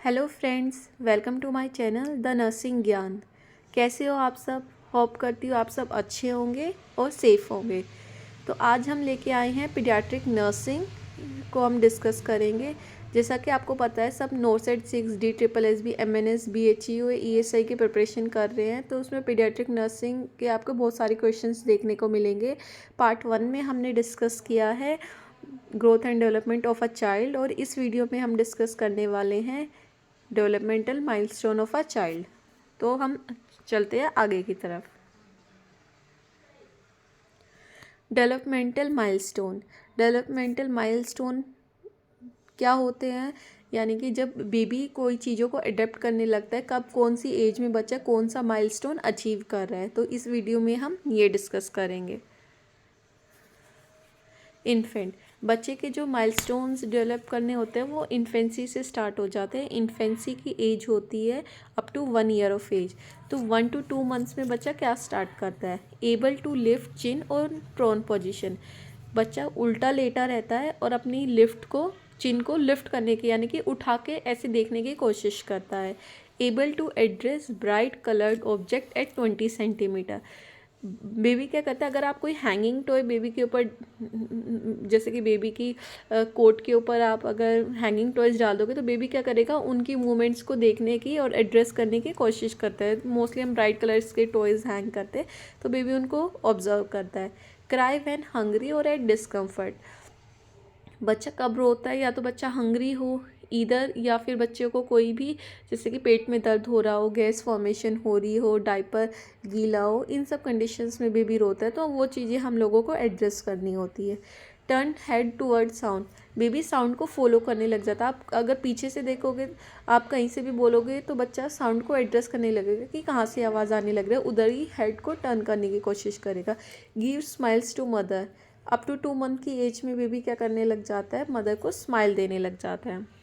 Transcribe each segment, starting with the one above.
Hello friends, welcome to my channel the nursing Gyan. कैसे हो आप सब? होप करती हूँ आप सब अच्छे होंगे और सेफ़ होंगे। तो आज हम लेके आए हैं पीडियाट्रिक नर्सिंग को हम डिस्कस करेंगे। जैसा कि आपको पता है सब NORCET 6 D triple S B MNS BHEO ESI की प्रिपरेशन कर रहे हैं। तो उसमें पीडियाट्रिक नर्सिंग के आपको बहुत सारे क्वेश्चंस देखने को मिलेंगे। पार्ट 1 में हमने डिस्कस किया है growth and development of a child, और इस वीडियो में हम डिस्कस करने वाले हैं developmental milestone of a child. तो हम चलते हैं आगे की तरफ। डेवलपमेंटल माइलस्टोन क्या होते हैं? यानी कि जब बेबी कोई चीज़ों को अडेप्ट करने लगता है, कब कौन सी एज में बच्चा कौन सा माइलस्टोन अचीव कर रहा है, तो इस वीडियो में हम ये डिस्कस करेंगे। इन्फेंट, बच्चे के जो माइलस्टोन्स डेवलप करने होते हैं वो इन्फेंसी से स्टार्ट हो जाते हैं। इन्फेंसी की एज होती है up to 1 year of age. तो 1 to 2 मंथ्स में बच्चा क्या स्टार्ट करता है? एबल टू लिफ्ट चिन और प्रोन पोजीशन। बच्चा उल्टा लेटा रहता है और अपनी लिफ्ट को चिन को लिफ्ट करने की यानी कि उठा के ऐसे देखने की कोशिश करता है। Able to address bright coloured object at 20 centimetre. Baby क्या करता है, अगर आप कोई हैंगिंग टॉय बेबी के ऊपर, जैसे कि बेबी की कोट के ऊपर आप अगर हैंगिंग टॉयज डाल दोगे तो बेबी क्या करेगा, उनकी मूवमेंट्स को देखने की और एड्रेस करने की कोशिश करता है। मोस्टली हम ब्राइट कलर्स के टॉयज हैंग करते हैं तो बेबी उनको ऑब्जर्व करता है। क्राई व्हेन हंग्री और एट डिस्कम्फर्ट। बच्चा कब रोता है? या तो बच्चा हंग्री हो इधर, या फिर बच्चे को कोई भी, जैसे कि पेट में दर्द हो रहा हो, गैस फॉर्मेशन हो रही हो, डायपर गीला हो, इन सब कंडीशंस में बेबी रोता है तो वो चीज़ें हम लोगों को एड्रेस करनी होती है। Turn head toward sound. Baby sound को फॉलो करने लग जाता है। आप अगर पीछे से देखोगे, आप कहीं से भी बोलोगे तो बच्चा साउंड को एड्रेस करने लगेगा कि कहाँ से आवाज़ आने लग रही है, उधर ही हेड को टर्न करने की कोशिश करेगा। Give smiles to mother. Up to 2 month की एज में बेबी क्या करने लग जाता है, मदर को स्माइल देने लग जाता है।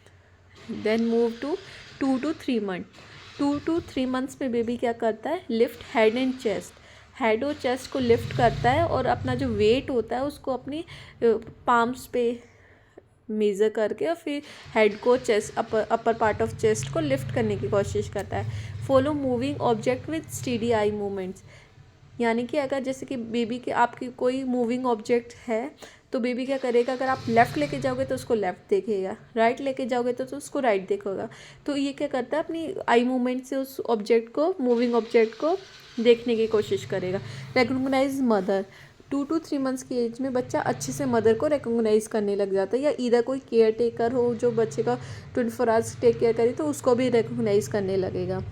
Then move to 2 to 3 month. 2 to 3 months में बेबी क्या करता है, lift head and chest. Head और चेस्ट को लिफ्ट करता है और अपना जो वेट होता है उसको अपनी पाम्स पे मेज़र करके और फिर हेड को chest upper part of chest को लिफ्ट करने की कोशिश करता है। Follow moving object with steady eye movements. यानी कि अगर जैसे कि बेबी के आपकी कोई मूविंग ऑब्जेक्ट है तो बेबी क्या करेगा, अगर आप लेफ़्ट लेके जाओगे तो उसको लेफ़्ट देखेगा, राइट लेके जाओगे तो उसको राइट देखेगा। तो ये क्या करता है, अपनी आई मूवमेंट से उस ऑब्जेक्ट को, मूविंग ऑब्जेक्ट को देखने की कोशिश करेगा। Recognise mother. 2 to 3 मंथ्स की एज में बच्चा अच्छे से मदर को रिकॉग्नाइज करने लग जाता है, या इधर कोई केयर टेकर हो जो बच्चे का 24 आवर्स टेक केयर करे तो उसको भी रिकॉग्नाइज करने लगेगा।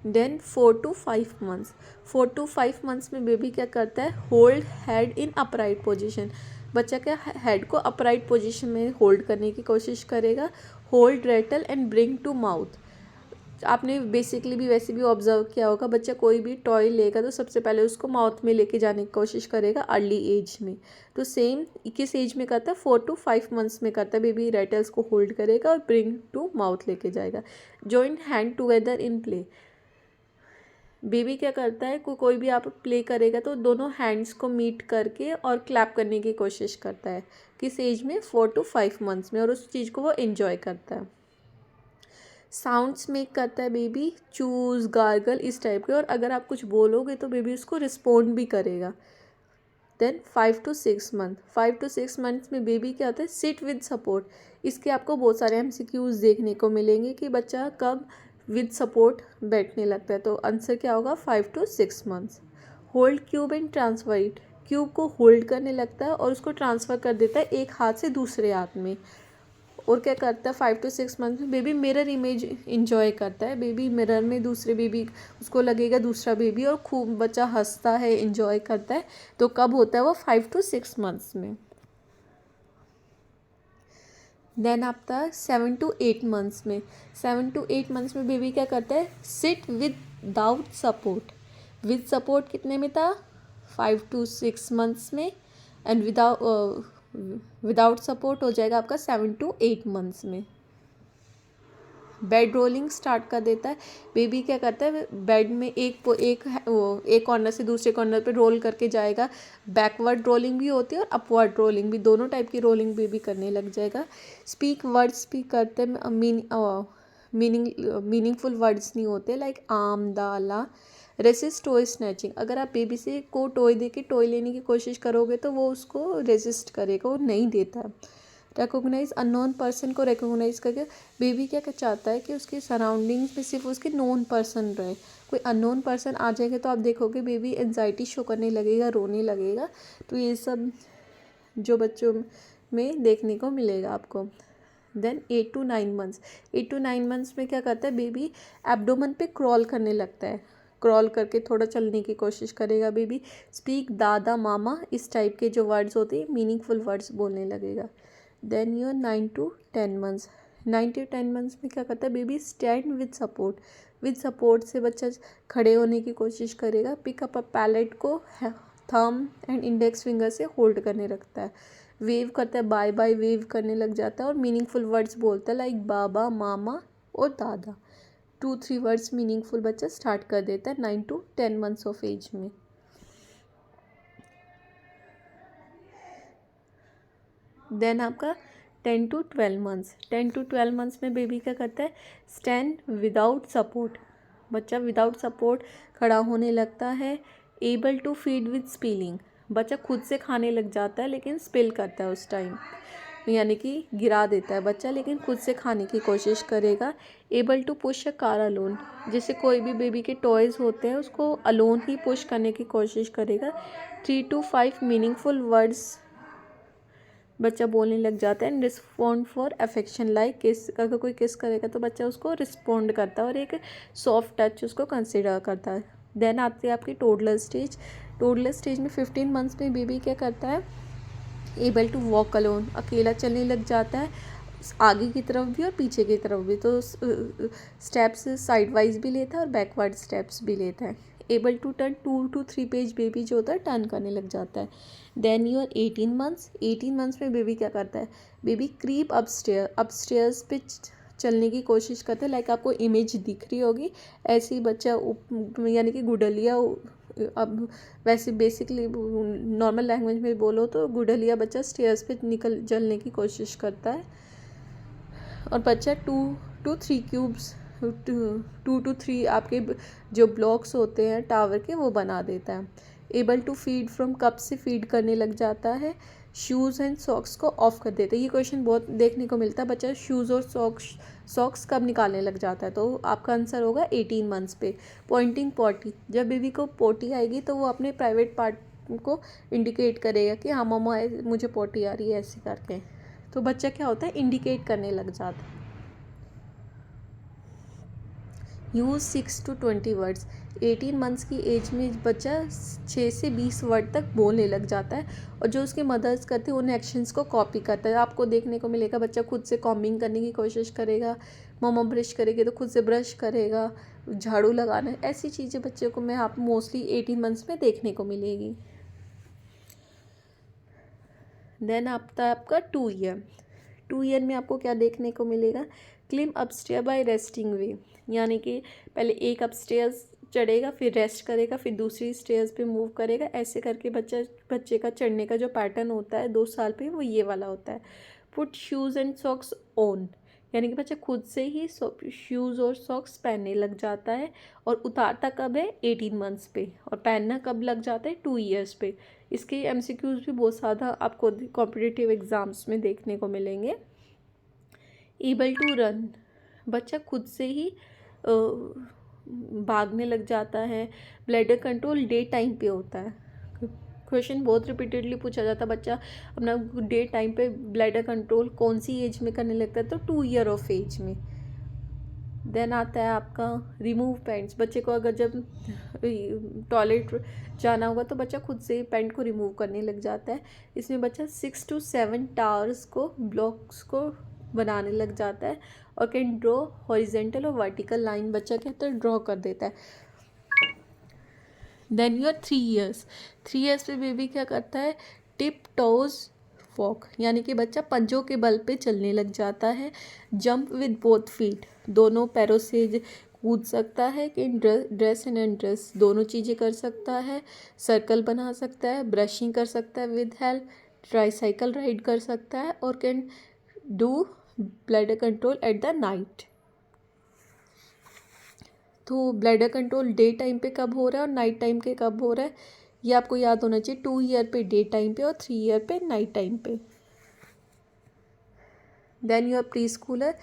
Then 4 to 5 months. 4 to 5 months में बेबी क्या करता है, hold head in upright position. बच्चा क्या हेड को अपराइट पोजीशन में होल्ड करने की कोशिश करेगा। Hold rattle and bring to mouth. आपने बेसिकली भी वैसे भी ऑब्जर्व किया होगा, बच्चा कोई भी टॉय लेगा तो सबसे पहले उसको माउथ में लेके जाने की कोशिश करेगा अर्ली एज में। तो सेम किस एज में करता है, 4 to 5 मंथ्स में करता है। बेबी रेटल्स को होल्ड करेगा और ब्रिंग टू माउथ लेके जाएगा। Joint hand together in play. Baby क्या करता है, कोई भी आप प्ले करेगा तो दोनों हैंड्स को मीट करके और क्लैप करने की कोशिश करता है। किस एज में, 4 to 5 मंथ्स में, और उस चीज़ को वो एंजॉय करता है। साउंड्स मेक करता है बेबी, चूज, गार्गल, इस टाइप के, और अगर आप कुछ बोलोगे तो बेबी उसको रिस्पोंड भी करेगा। Then 5 to 6 month. 5 to 6 months में बेबी क्या होता है, सिट विद सपोर्ट। इसके आपको बहुत सारे MCQs देखने को मिलेंगे कि बच्चा कब विद सपोर्ट बैठने लगता है। तो आंसर क्या होगा, 5 to 6 months. Hold cube and transfer it. Cube को होल्ड करने लगता है और उसको ट्रांसफ़र कर देता है एक हाथ से दूसरे हाथ में। और क्या करता है, 5 to 6 मंथ में बेबी मिरर इमेज इंजॉय करता है। बेबी मिरर में दूसरे बेबी, उसको लगेगा दूसरा बेबी, और खूब बच्चा हंसता है, इंजॉय करता है। तो कब होता है वो, 5 to 6 मंथ्स में। देन आपका 7 to 8 मंथ्स में। 7 to 8 मंथ्स में बेबी क्या करता है, sit without support. With support कितने में था, 5 to 6 मंथ्स में, एंड विदाउट सपोर्ट हो जाएगा आपका 7 to 8 मंथ्स में। बेड रोलिंग स्टार्ट कर देता है। बेबी क्या करता है, बेड में एक कॉर्नर से दूसरे कॉर्नर पे रोल करके जाएगा। बैकवर्ड रोलिंग भी होती है और अपवर्ड रोलिंग भी, दोनों टाइप की रोलिंग बेबी करने लग जाएगा। स्पीक वर्ड्स स्पीक करते हैं, मीनिंगफुल वर्ड्स नहीं होते, लाइक आम दाला। रेसिस्ट टॉय स्नैचिंग, अगर आप बेबी से को टॉय दे के टॉय लेने की कोशिश करोगे तो वो उसको रेसिस्ट करेगा, वो नहीं देता है। रिकोगनाइज अननोन पर्सन को रिकोगनाइज करके बेबी क्या चाहता है कि उसकी सराउंडिंग्स में सिर्फ उसके नोन पर्सन रहे। कोई अननोन पर्सन आ जाएगा तो आप देखोगे बेबी एंजाइटी शो करने लगेगा, रोने लगेगा। तो ये सब जो बच्चों में देखने को मिलेगा आपको। Then 8 to 9 months, 8 to 9 months में क्या करता है बेबी, एब्डोमेन पे क्रॉल करने लगता है। क्रॉल करके थोड़ा चलने की कोशिश करेगा बेबी। स्पीक दादा मामा इस टाइप के जो वर्ड्स होते हैं, मीनिंगफुल वर्ड्स बोलने लगेगा। Then your 9 to 10 months, 9 to 10 months में क्या करता है baby, stand with support. With support से बच्चा खड़े होने की कोशिश करेगा। पिक अप अ पैलेट को थंब एंड इंडेक्स फिंगर से होल्ड करने रखता है। वेव करता है, बाय बाय वेव करने लग जाता है और मीनिंगफुल वर्ड्स बोलता है, लाइक बाबा मामा और दादा। 2-3 वर्ड्स मीनिंगफुल बच्चा स्टार्ट कर देता है 9 to 10 months ऑफ एज में। देन आपका 10 to 12 months, 10 to 12 months में बेबी क्या करता है, स्टैंड विदाउट सपोर्ट। बच्चा विदाउट सपोर्ट खड़ा होने लगता है। Able to feed with spilling, बच्चा खुद से खाने लग जाता है लेकिन स्पिल करता है उस टाइम, यानी कि गिरा देता है बच्चा, लेकिन खुद से खाने की कोशिश करेगा। Able to push a car alone, जैसे कोई भी बेबी के टॉयज़ होते हैं उसको अलोन ही पुश करने की कोशिश करेगा। 3 to 5 मीनिंगफुल वर्ड्स बच्चा बोलने लग जाता है। And respond for affection, like किस, अगर कोई किस करेगा तो बच्चा उसको रिस्पॉन्ड करता है और एक सॉफ्ट टच उसको कंसिडर करता है। देन आती है आपकी टोडलर स्टेज। टोडलर स्टेज में 15 मंथ्स में बेबी क्या करता है, एबल टू वॉक अलोन, अकेला चलने लग जाता है, आगे की तरफ भी और पीछे की तरफ भी। तो स्टेप्स साइड वाइज भी लेता है और बैकवर्ड स्टेप्स भी लेता है। Able to turn 2 to 3 page baby जो होता है टर्न करने लग जाता है। देन यूर 18 months, 18 months में बेबी क्या करता है, बेबी क्रीप अपस्टेयर्स पे चलने की कोशिश करता है। लाइक आपको इमेज दिख रही होगी, ऐसे ही बच्चा यानी कि गुडलिया, अब वैसे बेसिकली नॉर्मल लैंग्वेज में बोलो तो गुडलिया बच्चा स्टेयर्स पे निकल चलने की कोशिश करता है। और बच्चा 2 to 3 क्यूब्स, 2 to 3 आपके जो ब्लॉक्स होते हैं टावर के वो बना देता है। Able to feed from, cup से फीड करने लग जाता है। शूज़ एंड सॉक्स को ऑफ कर देता है। ये क्वेश्चन बहुत देखने को मिलता है, बच्चा शूज़ और सॉक्स कब निकालने लग जाता है, तो आपका आंसर होगा 18 मंथ्स पे। पॉइंटिंग पॉटी, जब बेबी को पोटी आएगी तो वो अपने प्राइवेट पार्ट को इंडिकेट करेगा कि हाँ मम्मा मुझे पोटी आ रही है, ऐसे करके। तो बच्चा क्या होता है, इंडिकेट करने लग जाता है। यूज़ 6 to 20 वर्ड्स, 18 मंथ्स की एज में बच्चा 6 से 20 वर्ड तक बोलने लग जाता है और जो उसके मदर्स करते हैं उन एक्शंस को कॉपी करता है। आपको देखने को मिलेगा बच्चा खुद से कॉम्बिंग करने की कोशिश करेगा, मम्मा ब्रश करेगी तो खुद से ब्रश करेगा, झाड़ू लगाना, ऐसी चीज़ें बच्चे को में आप मोस्टली 18 मंथ्स में देखने को मिलेगी। देन आता है आपका 2 ईयर। 2 ईयर में आपको क्या देखने को मिलेगा, क्लिम अपस्टेयर बाय रेस्टिंग वे, यानी कि पहले एक अपस्टेयर्स चढ़ेगा, फिर रेस्ट करेगा, फिर दूसरी स्टेयर्स पे मूव करेगा, ऐसे करके बच्चे का चढ़ने का जो पैटर्न होता है 2 साल पे वो ये वाला होता है। Put shoes and socks on, यानी कि बच्चा खुद से ही शूज़ और सॉक्स पहनने लग जाता है। और उतारता कब है, 18 मंथ्स पे, और पहनना कब लग जाता है, 2 ईयर्स पे। इसके MCQs भी बहुत ज़्यादा आपको कॉम्पिटिटिव एग्ज़ाम्स में देखने को मिलेंगे। एबल टू रन, बच्चा खुद से ही भागने लग जाता है। ब्लैडर कंट्रोल डे टाइम पे होता है, क्वेश्चन बहुत रिपीटेडली पूछा जाता है, बच्चा अपना डे टाइम पे ब्लैडर कंट्रोल कौन सी एज में करने लगता है, तो 2 ईयर ऑफ एज में। देन आता है आपका रिमूव पैंट्स, बच्चे को अगर जब टॉयलेट जाना होगा तो बच्चा खुद से पैंट को रिमूव करने लग जाता है। इसमें बच्चा 6 to 7 टावर्स को, ब्लॉक्स को बनाने लग जाता है और कैन ड्रॉ हॉरिजेंटल और वर्टिकल लाइन बच्चा कहता है ड्रॉ कर देता है। देन यूर 3 ईयर्स, 3 ईयर्स पे बेबी क्या करता है, टिप टोज वॉक, यानी कि बच्चा पंजों के बल पे चलने लग जाता है। जंप विद बोथ फीट, दोनों पैरों से कूद सकता है। कि ड्रेस एंड अनड्रेस, दोनों चीज़ें कर सकता है। सर्कल बना सकता है, ब्रशिंग कर सकता है विद हेल्प, ट्राईसाइकिल राइड कर सकता है, और can do bladder control at the night. तो ब्लैडर कंट्रोल डे टाइम पे कब हो रहा है और नाइट टाइम पे कब हो रहा है, ये आपको याद होना चाहिए। 2 ईयर पे डे टाइम पे और 3 ईयर पे नाइट टाइम पे। Then your preschooler,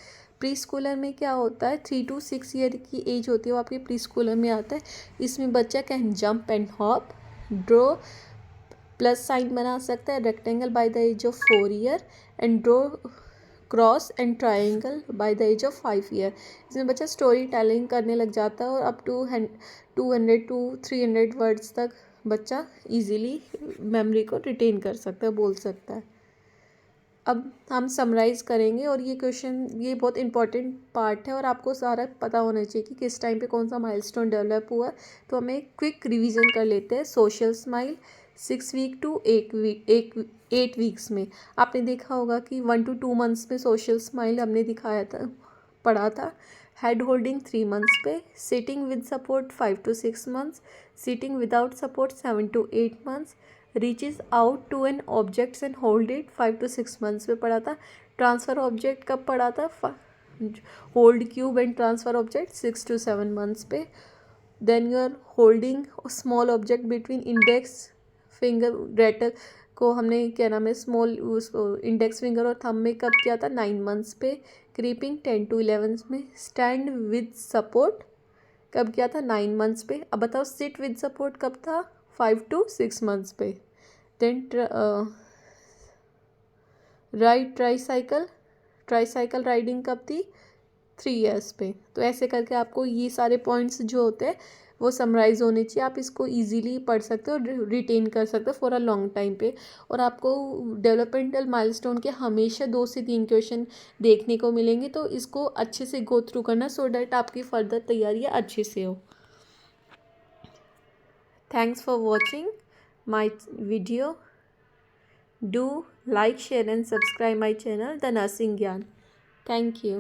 preschooler में क्या होता है, 3 to 6 ईयर की एज होती है, वो आपके प्री स्कूलर में आता है। इसमें बच्चा can jump and hop, draw plus sign बना सकता है, rectangle by the age of 4 year, and draw cross and triangle by the age of 5 year. इसमें बच्चा स्टोरी टेलिंग करने लग जाता है और अप टू 200 to 300 वर्ड्स तक बच्चा इजीली मेमोरी को रिटेन कर सकता है, बोल सकता है। अब हम समराइज़ करेंगे, और ये क्वेश्चन ये बहुत इंपॉर्टेंट पार्ट है और आपको सारा पता होना चाहिए कि किस टाइम पे कौन सा माइलस्टोन डेवलप हुआ। तो हमें क्विक रिवीजन कर लेते हैं। Social smile 6 week to 8 weeks में आपने देखा होगा कि 1 to 2 मंथ्स में सोशल स्माइल हमने दिखाया था, पढ़ा था। हेड होल्डिंग 3 मंथ्स पे, sitting with support 5 to 6 months, sitting without support 7 to 8 months, reaches out to an objects and hold it 5 to 6 months पे पढ़ा था। ट्रांसफ़र ऑब्जेक्ट कब पढ़ा था, hold cube and transfer object 6 to 7 months पे। Then you are holding small object between index finger, rattle को हमने क्या नाम है स्मॉल इंडेक्स फिंगर और थंब में कब किया था, 9 मंथ्स पे। क्रीपिंग 10 to 11 में। स्टैंड विद सपोर्ट कब किया था, 9 मंथ्स पे। अब बताओ सिट विद सपोर्ट कब था, 5 to 6 मंथ्स पे। देन राइड ट्राईसाइकिल राइडिंग कब थी, 3 ईयर्स पे। तो ऐसे करके आपको ये सारे पॉइंट्स जो होते हैं वो समराइज होने चाहिए। आप इसको इजीली पढ़ सकते हो और रिटेन कर सकते हो फॉर अ लॉन्ग टाइम पे। और आपको डेवलपमेंटल माइलस्टोन के हमेशा 2 से 3 क्वेश्चन देखने को मिलेंगे, तो इसको अच्छे से गो थ्रू करना सो डैट आपकी फर्दर तैयारियाँ अच्छे से हो। Thanks for watching my video. Do like, share and subscribe my channel, The Nursing Gyan. Thank you.